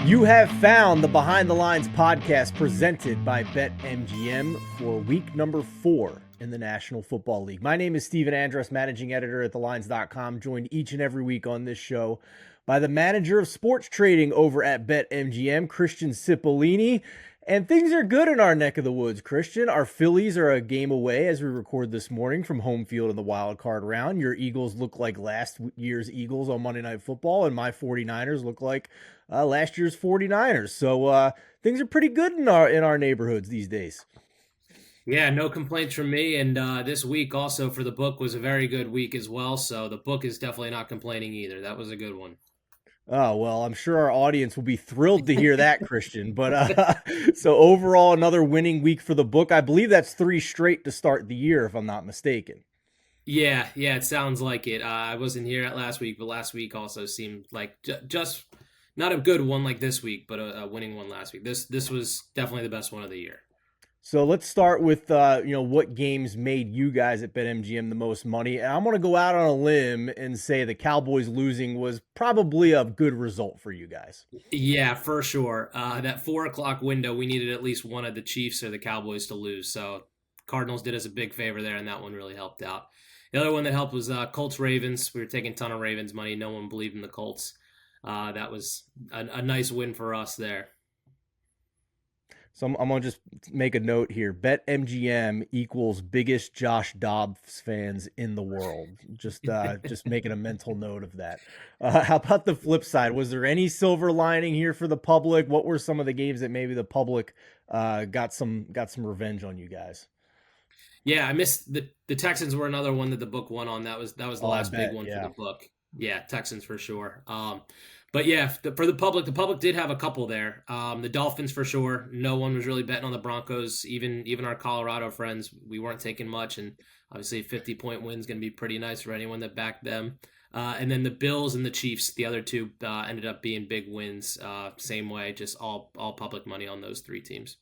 You have found the Behind the Lines podcast presented by BetMGM for week number 4 in the National Football League. My name is Stephen Andress, managing editor at thelines.com, joined each and every week on this show by the manager of sports trading over at BetMGM, Christian Cipollini. And things are good in our neck of the woods, Christian. Our Phillies are a game away as we record this morning from home field in the wild card round. Your Eagles look like last year's Eagles on Monday Night Football, and my 49ers look like last year's 49ers. So things are pretty good in our neighborhoods these days. Yeah, no complaints from me. And this week also for the book was a very good week as well. So the book is definitely not complaining either. That was a good one. Oh, well, I'm sure our audience will be thrilled to hear that, Christian. But so overall, another winning week for the book. I believe that's 3 straight to start the year, if I'm not mistaken. Yeah, it sounds like it. I wasn't here at last week, but last week also seemed like just not a good one like this week, but a winning one last week. This was definitely the best one of the year. So let's start with what games made you guys at BetMGM the most money. And I'm going to go out on a limb and say the Cowboys losing was probably a good result for you guys. Yeah, for sure. That 4 o'clock window, we needed at least one of the Chiefs or the Cowboys to lose. So Cardinals did us a big favor there, and that one really helped out. The other one that helped was Colts Ravens. We were taking a ton of Ravens money. No one believed in the Colts. That was a nice win for us there. So I'm going to just make a note here. BetMGM equals biggest Josh Dobbs fans in the world. Just making a mental note of that. How about the flip side? Was there any silver lining here for the public? What were some of the games that maybe the public got some revenge on you guys? Yeah, I missed the Texans were another one that the book won on. That was the last big one for Yeah. the book. Yeah, Texans for sure. But yeah, for the public did have a couple there. The Dolphins for sure. No one was really betting on the Broncos. Even our Colorado friends, we weren't taking much. And obviously, 50-point win is going to be pretty nice for anyone that backed them. And then the Bills and the Chiefs, the other two, ended up being big wins. Same way, just all public money on those 3 teams.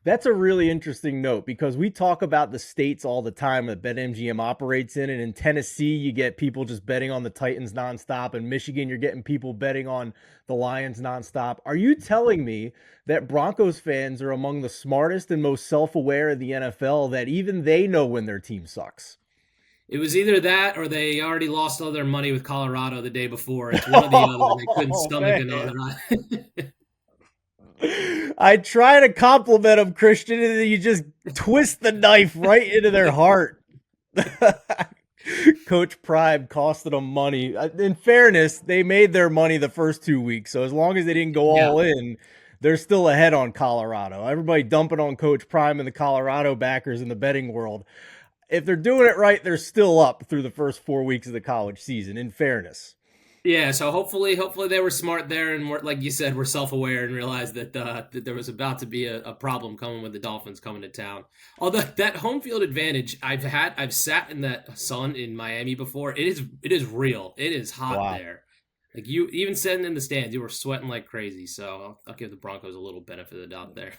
That's a really interesting note because we talk about the states all the time that BetMGM operates in. And in Tennessee, you get people just betting on the Titans nonstop. In Michigan, you're getting people betting on the Lions nonstop. Are you telling me that Broncos fans are among the smartest and most self-aware of the NFL, that even they know when their team sucks? It was either that or they already lost all their money with Colorado the day before. It's one or the other. They couldn't Oh, stomach man. another. I try to compliment them, Christian, and then you just twist the knife right into their heart. Coach Prime costed them money. In fairness, they made their money the first 2 weeks, so as long as they didn't go Yeah. all in, they're still ahead on Colorado. Everybody dumping on Coach Prime and the Colorado backers in the betting world. If they're doing it right, they're still up through the first 4 weeks of the college season, in fairness. Yeah, so hopefully they were smart there and were, like you said, were self-aware and realized that there was about to be a problem coming with the Dolphins coming to town. Although that home field advantage, I've sat in that sun in Miami before. It is real. It is hot Wow. there. Like you even sitting in the stands, you were sweating like crazy. So I'll give the Broncos a little benefit of the doubt there.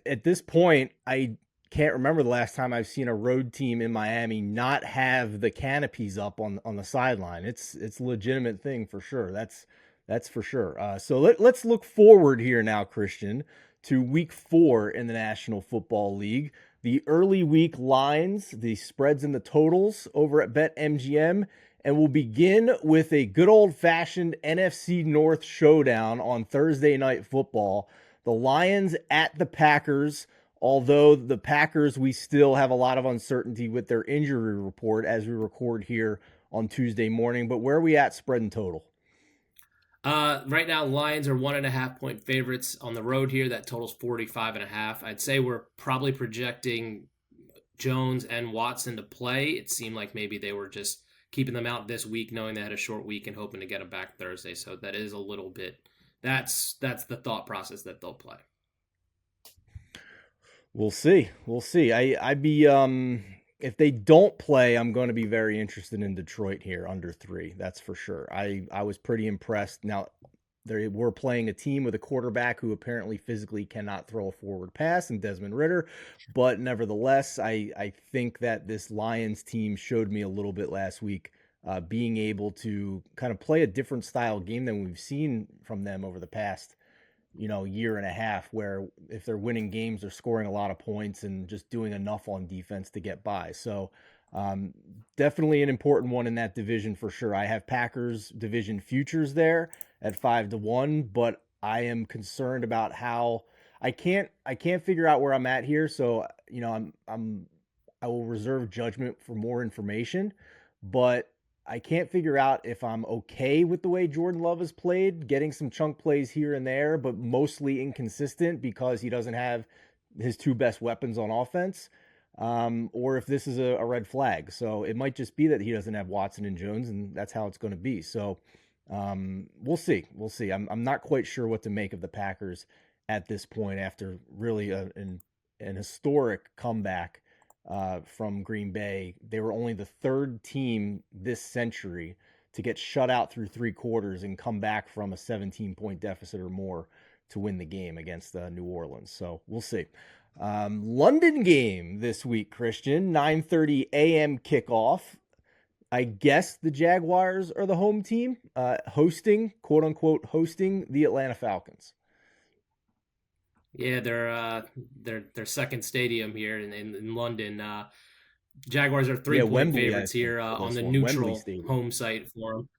At this point, I can't remember the last time I've seen a road team in Miami not have the canopies up on the sideline. It's a legitimate thing for sure. That's for sure. So let's look forward here now, Christian, to week 4 in the National Football League. The early week lines, the spreads and the totals over at BetMGM. And we'll begin with a good old-fashioned NFC North showdown on Thursday Night Football. The Lions at the Packers, although the Packers, we still have a lot of uncertainty with their injury report as we record here on Tuesday morning. But where are we at spread and total? Right now, Lions are 1.5-point favorites on the road here. That totals 45.5. I'd say we're probably projecting Jones and Watson to play. It seemed like maybe they were just keeping them out this week, knowing they had a short week and hoping to get them back Thursday. So that is a little bit. That's the thought process that they'll play. We'll see. We'll see. I'd be if they don't play, I'm going to be very interested in Detroit here under 3. That's for sure. I was pretty impressed. Now they were playing a team with a quarterback who apparently physically cannot throw a forward pass in Desmond Ritter, but nevertheless, I think that this Lions team showed me a little bit last week being able to kind of play a different style game than we've seen from them over the past year and a half, where if they're winning games, they're scoring a lot of points and just doing enough on defense to get by. So um, definitely an important one in that division for sure. I have Packers division futures there at 5-1, but I am concerned about how I can't figure out where I'm at here. So I will reserve judgment for more information, but I can't figure out if I'm okay with the way Jordan Love has played, getting some chunk plays here and there, but mostly inconsistent because he doesn't have his two best weapons on offense, or if this is a red flag. So it might just be that he doesn't have Watson and Jones, and that's how it's going to be. So we'll see. We'll see. I'm not quite sure what to make of the Packers at this point after really an historic comeback from Green Bay. They were only the third team this century to get shut out through three quarters and come back from a 17-point deficit or more to win the game against New Orleans. So we'll see. London game this week, Christian, 9:30 a.m. kickoff. I guess the Jaguars are the home team, hosting, quote unquote, hosting the Atlanta Falcons. Yeah, their second stadium here in London. Jaguars are Yeah, 3-point Wembley, I favorites think, here for on this the one. Wembley neutral Stadium. home site for them.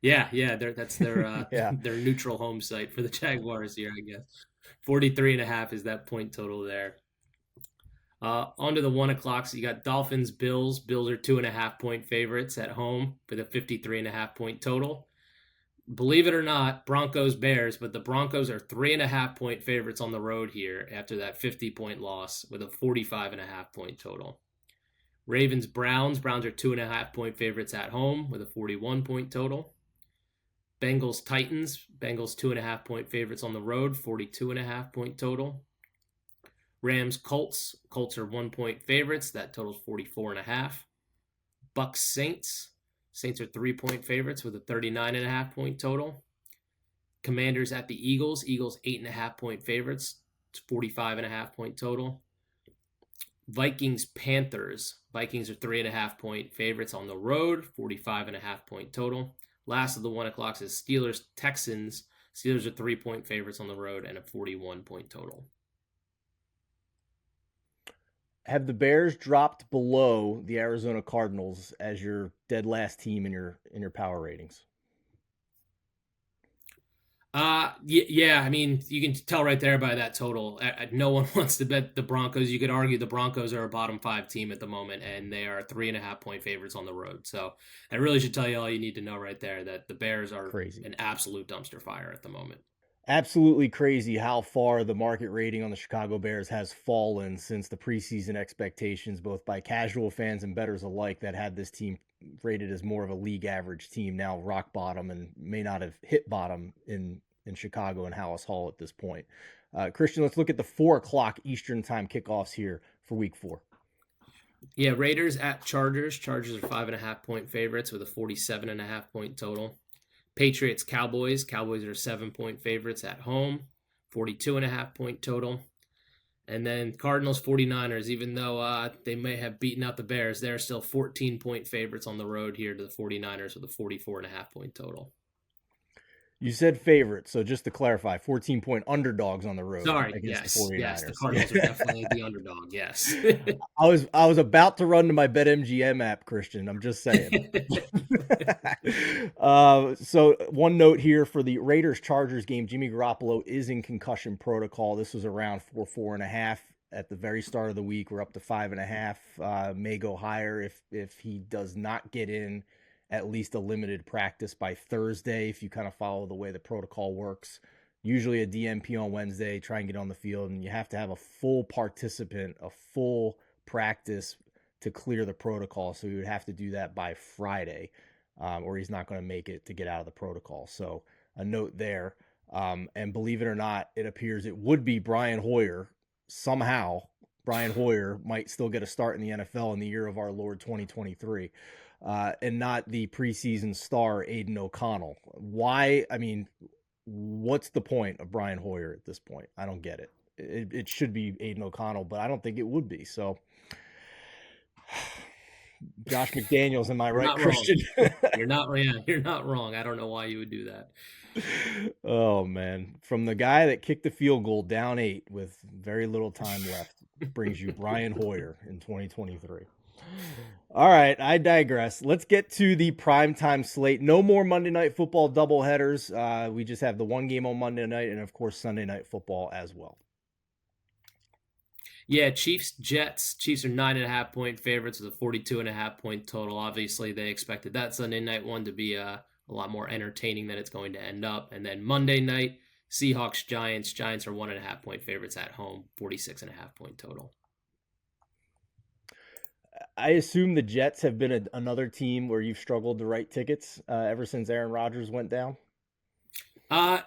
Yeah, that's their Yeah. their neutral home site for the Jaguars here, I guess. 43.5 is that point total there. On to the 1 o'clock. So you got Dolphins, Bills. Bills are 2.5-point favorites at home for the 53.5-point total. Believe it or not, Broncos, Bears, but the Broncos are 3.5-point favorites on the road here after that 50-point loss with a 45.5-point total. Ravens, Browns. Browns are 2.5-point favorites at home with a 41-point total. Bengals, Titans. Bengals 2.5-point favorites on the road, 42.5-point total. Rams, Colts. Colts are 1-point favorites. That totals 44.5. Bucks, Saints. Saints are 3-point favorites with a 39.5-point total. Commanders at the Eagles. Eagles 8.5-point favorites. It's 45.5-point total. Vikings, Panthers. Vikings are 3.5-point favorites on the road. 45.5-point total. Last of the 1 o'clocks is Steelers, Texans. Steelers are 3-point favorites on the road and a 41-point total. Have the Bears dropped below the Arizona Cardinals as your dead last team in your power ratings? Yeah. I mean, you can tell right there by that total. No one wants to bet the Broncos. You could argue the Broncos are a bottom 5 team at the moment, and they are 3.5-point favorites on the road. So that really should tell you all you need to know right there, that the Bears are Crazy. an absolute dumpster fire at the moment. Absolutely crazy how far the market rating on the Chicago Bears has fallen since the preseason expectations, both by casual fans and bettors alike, that had this team rated as more of a league average team, now rock bottom and may not have hit bottom in Chicago and Hallis Hall at this point. Christian, let's look at the 4 o'clock Eastern time kickoffs here for week 4. Yeah, Raiders at Chargers. Chargers are 5.5-point favorites with a 47.5-point total. Patriots, Cowboys. Cowboys are 7-point favorites at home, 42.5-point total. And then Cardinals, 49ers, even though they may have beaten out the Bears, they're still 14-point favorites on the road here to the 49ers with a 44.5-point total. You said favorite, so just to clarify, 14-point underdogs on the road Sorry, against the yes, the 49ers. Cardinals are definitely the underdog, yes. I was about to run to my BetMGM app, Christian. I'm just saying. So one note here for the Raiders Chargers game, Jimmy Garoppolo is in concussion protocol. This was around 4.5 at the very start of the week. We're up to 5.5. May go higher if he does not get in at least a limited practice by Thursday, if you kind of follow the way the protocol works. Usually a DNP on Wednesday, try and get on the field, and you have to have a full participant, a full practice to clear the protocol. So he would have to do that by Friday, or he's not going to make it to get out of the protocol. So a note there. And believe it or not, it appears it would be Brian Hoyer. Somehow, Brian Hoyer might still get a start in the NFL in the year of our Lord 2023. And not the preseason star Aiden O'Connell. Why? I mean, what's the point of Brian Hoyer at this point? I don't get it. It should be Aiden O'Connell, but I don't think it would be. So Josh McDaniels, am I You're right, not wrong. Christian? You're not, yeah, you're not wrong. I don't know why you would do that. Oh man, from the guy that kicked the field goal down 8 with very little time left brings you Brian Hoyer in 2023. All right, I digress. Let's get to the primetime slate. No more Monday Night Football doubleheaders. We just have the one game on Monday night and, of course, Sunday Night Football as well. Yeah, Chiefs, Jets. Chiefs are 9.5 point favorites with a 42.5 point total. Obviously, they expected that Sunday night one to be a lot more entertaining than it's going to end up. And then Monday night, Seahawks, Giants. Giants are 1.5 point favorites at home, 46.5 point total. I assume the Jets have been another team where you've struggled to write tickets ever since Aaron Rodgers went down. Uh,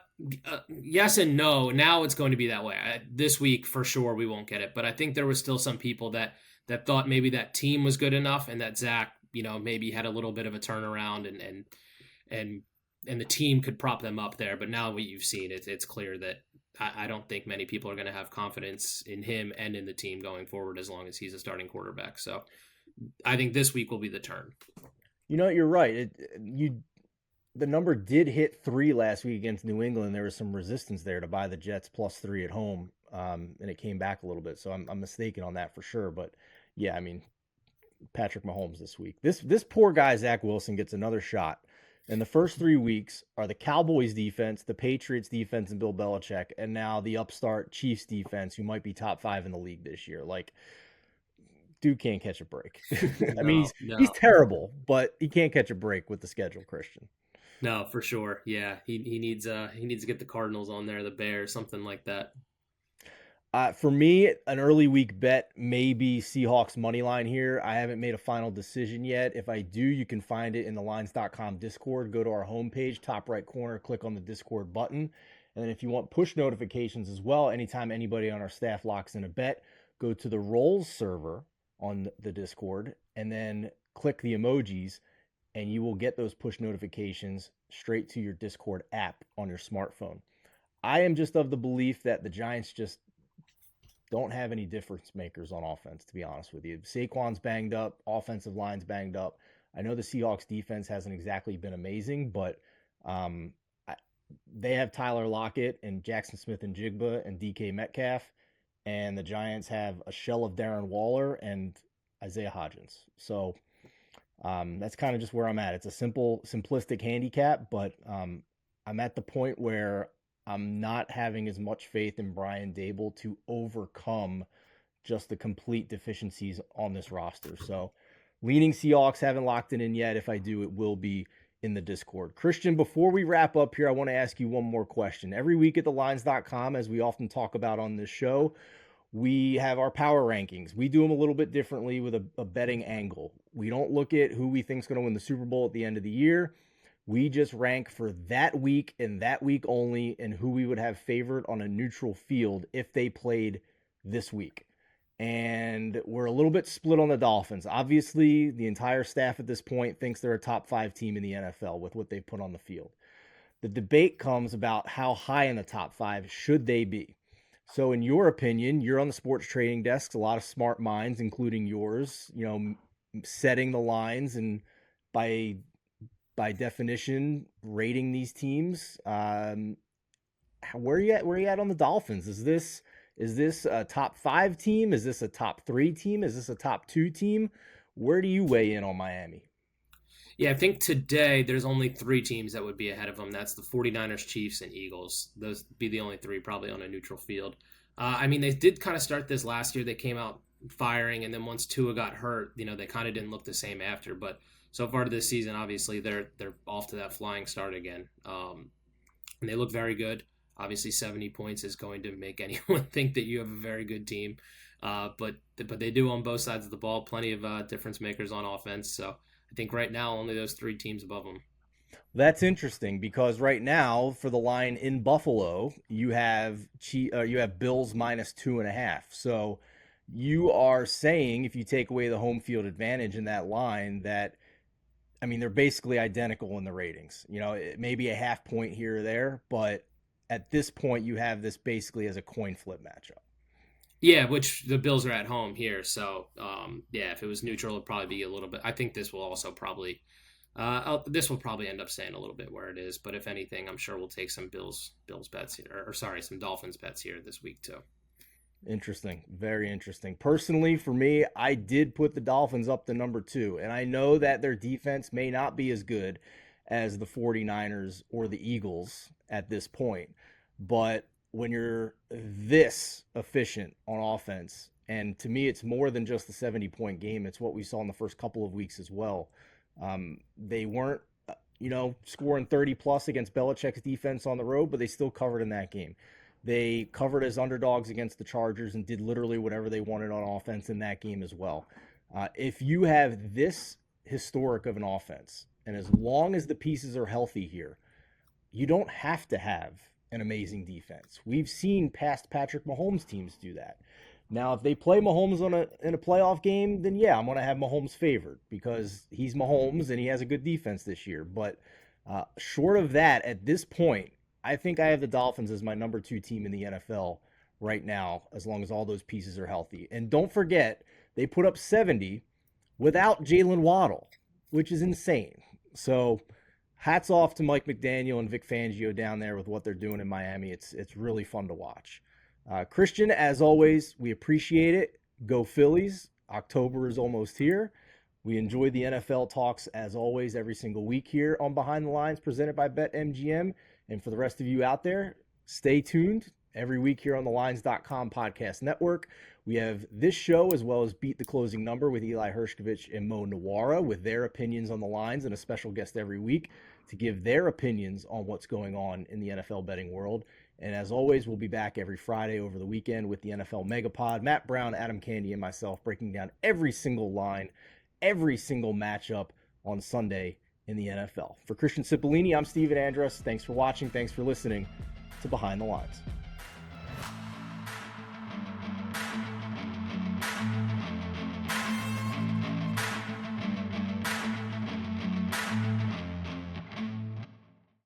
yes and no. Now it's going to be that way. This week for sure we won't get it, but I think there was still some people that thought maybe that team was good enough and that Zach, maybe had a little bit of a turnaround and and the team could prop them up there. But now what you've seen, it's clear that I don't think many people are going to have confidence in him and in the team going forward as long as he's a starting quarterback. So I think this week will be the turn. You know, you're right. The number did hit 3 last week against New England. There was some resistance there to buy the Jets +3 at home, and it came back a little bit. So I'm mistaken on that for sure. But yeah, I mean, Patrick Mahomes this week. This poor guy Zach Wilson gets another shot. And the first 3 weeks are the Cowboys defense, the Patriots defense, and Bill Belichick, and now the upstart Chiefs defense, who might be top 5 in the league this year. Like, dude can't catch a break. I mean, No, he's no. terrible, but he can't catch a break with the schedule, Christian. No, for sure. Yeah, he needs to get the Cardinals on there, the Bears, something like that. For me, an early week bet may be Seahawks money line here. I haven't made a final decision yet. If I do, you can find it in the lines.com Discord. Go to our homepage, top right corner, click on the Discord button. And then if you want push notifications as well, anytime anybody on our staff locks in a bet, go to the Rolls server on the Discord and then click the emojis, and you will get those push notifications straight to your Discord app on your smartphone. I am just of the belief that the Giants just don't have any difference makers on offense, to be honest with you. Saquon's banged up, offensive line's banged up. I know the Seahawks defense hasn't exactly been amazing, but um, I, they have Tyler Lockett and Jackson Smith and Jigba and DK Metcalf, and the Giants have a shell of Darren Waller and Isaiah Hodgins. So that's kind of just where I'm at. It's a simplistic handicap, but I'm at the point where I'm not having as much faith in Brian Dable to overcome just the complete deficiencies on this roster. So, leaning Seahawks, haven't locked it in yet. If I do, it will be in the Discord. Christian, before we wrap up here, I want to ask you one more question. Every week at thelines.com, as we often talk about on this show, we have our power rankings. We do them a little bit differently with a betting angle. We don't look at who we think is going to win the Super Bowl at the end of the year. We just rank for that week and that week only, and who we would have favored on a neutral field if they played this week. And we're a little bit split on the Dolphins. Obviously, the entire staff at this point thinks they're a top 5 team in the NFL with what they've put on the field. The debate comes about how high in the top 5 should they be. So, in your opinion, you're on the sports trading desks, a lot of smart minds, including yours, setting the lines and by definition rating these teams. Where are you at? Where are you at on the Dolphins? Is this a top 5 team? Is this a top 3 team? Is this a top 2 team? Where do you weigh in on Miami? Yeah, I think today there's only 3 teams that would be ahead of them. That's the 49ers, Chiefs, and Eagles. Those be the only 3 probably on a neutral field. I mean, they did kind of start this last year. They came out firing, and then once Tua got hurt, they kind of didn't look the same after. But so far this season, obviously they're off to that flying start again, and they look very good. Obviously, 70 points is going to make anyone think that you have a very good team, but they do on both sides of the ball. Plenty of difference makers on offense. So I think right now only those 3 teams above them. That's interesting because right now for the line in Buffalo, you have Bills -2.5. So you are saying if you take away the home field advantage in that line, that I mean they're basically identical in the ratings. It may be a half point here or there, but at this point you have this basically as a coin flip matchup. Yeah, which the Bills are at home here, so yeah, if it was neutral, it'd probably be a little bit. I think this will also probably, this will probably end up staying a little bit where it is. But if anything, I'm sure we'll take some Bills bets here, or sorry, some Dolphins bets here this week too. Interesting. Very interesting. Personally, for me, I did put the Dolphins up to number two. And I know that their defense may not be as good as the 49ers or the Eagles at this point. But when you're this efficient on offense, and to me, it's more than just the 70-point game, it's what we saw in the first couple of weeks as well. They weren't, scoring 30 plus against Belichick's defense on the road, but they still covered in that game. They covered as underdogs against the Chargers and did literally whatever they wanted on offense in that game as well. If you have this historic of an offense, and as long as the pieces are healthy here, you don't have to have an amazing defense. We've seen past Patrick Mahomes teams do that. Now, if they play Mahomes in a playoff game, then yeah, I'm going to have Mahomes favored because he's Mahomes and he has a good defense this year. But short of that, at this point, I think I have the Dolphins as my number two team in the NFL right now, as long as all those pieces are healthy. And don't forget, they put up 70 without Jalen Waddle, which is insane. So hats off to Mike McDaniel and Vic Fangio down there with what they're doing in Miami. It's really fun to watch. Christian, as always, we appreciate it. Go Phillies. October is almost here. We enjoy the NFL talks as always every single week here on Behind the Lines presented by BetMGM. And for the rest of you out there, stay tuned every week here on the Lines.com podcast network. We have this show as well as Beat the Closing Number with Eli Hershkovich and Mo Nawara with their opinions on the lines and a special guest every week to give their opinions on what's going on in the NFL betting world. And as always, we'll be back every Friday over the weekend with the NFL Megapod. Matt Brown, Adam Candy, and myself breaking down every single line, every single matchup on Sunday in the NFL. For Christian Cipollini, I'm Stephen Andress. Thanks for watching. Thanks for listening to Behind the Lines.